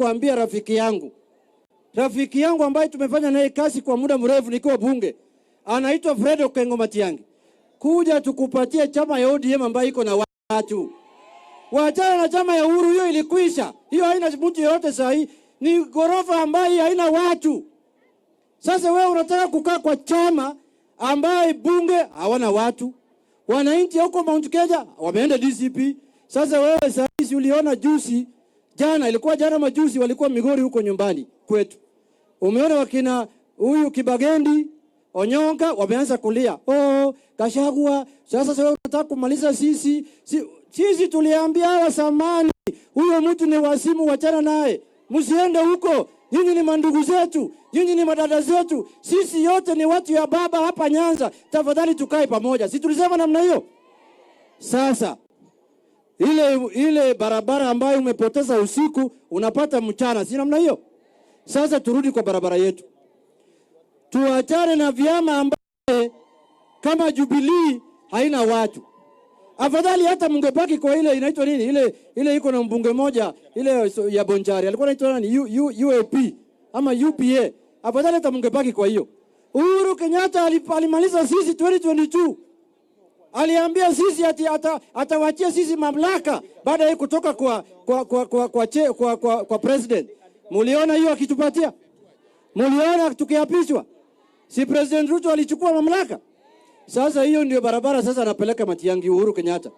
kuambia rafiki yangu ambaye tumefanya naye kazi kwa muda mrefu nikiwa bunge, anaitwa Fred Okengo Matiang'i, kuja tukupatie chama ya ODM ambayo iko na watu. Waachana na chama ya Uhuru, hiyo ilikwisha. Hiyo haina mtu yote sahi, ni gorofa ambayo haina watu. Sasa wewe unataka kukaa kwa chama ambaye bunge hawana watu. Wananchi huko Mount Kenya wameenda DCP. Sasa wewe sasa uliona jana majuzi walikuwa Migori huko nyumbani kwetu. Umeona wakina huyu Kibagendi, Onyonga wameanza kulia. Gachagua, sasa wewe unataka kumaliza sisi. Sisi tuliambia hawa samani, huyo mtu ni wasimu, wachana naye. Msiende huko. Nyinyi ni mandugu zetu, nyinyi ni madada zetu. Sisi yote ni watu ya baba hapa Nyanza. Tafadhali tukae pamoja. Si tulisema namna hiyo? Sasa ile barabara ambayo umepoteza usiku unapata mchana, si namna hiyo? Sasa turudi kwa barabara yetu. Tuachane na vyama ambaye kama Jubilee haina watu. Afadhali hata mungebaki kwa ile inaitwa nini? Ile iko na mbunge moja, ile ya Bonjari. Alikuwa anaitwa nani? UAP ama UPA. Afadhali hata mungebaki kwa hiyo. Uhuru Kenyatta alimaliza sisi 2022. Aliambia sisi atawachia sisi mamlaka baada ya kutoka kwa president. Muliona hiyo akitupatia? Muliona tukiapishwa? Si President Ruto alichukua mamlaka? Sasa hiyo ndio barabara sasa anapeleka Matiang'i Uhuru Kenyatta.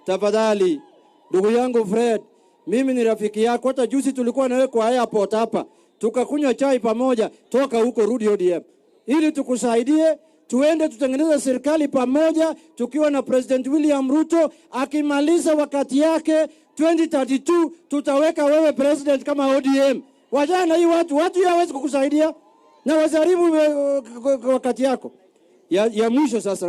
Tafadhali ndugu yangu Fred, mimi ni rafiki yako. Hata juzi tulikuwa nawe kwa airport hapa. Tukakunywa chai pamoja, toka huko rudi ODM. Ili tukusaidie, tuende tutengeneze serikali pamoja tukiwa na President William Ruto. Akimaliza wakati yake 2032 tutaweka wewe president kama ODM. Wajana hii watu hawezi kukusaidia na wazaribu wakati yako. Ya mwisho sasa